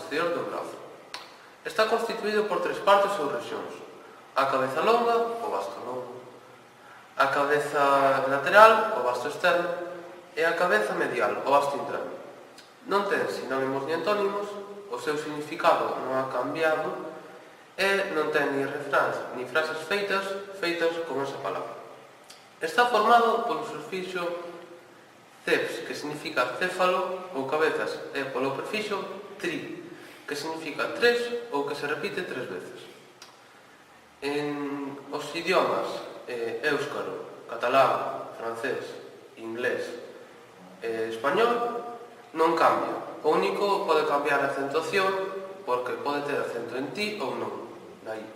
posterior do brazo. Está constituído por tres partes ou rexións: a cabeza longa, o vasto longo, a cabeza lateral, o vasto externo, e a cabeza medial, o vasto interno. Non ten sinónimos ni antónimos, o seu significado non ha cambiado e non ten ni refráns ni frases feitas con esa palabra. Está formado polo sufixo ceps, que significa céfalo ou cabezas, e polo prefixo tri, que significa tres ou que se repite tres veces. En os idiomas éuscaro, catalán, francés, inglés e español non cambia. O único pode cambiar a acentuación porque pode ter acento en ti ou non, na i.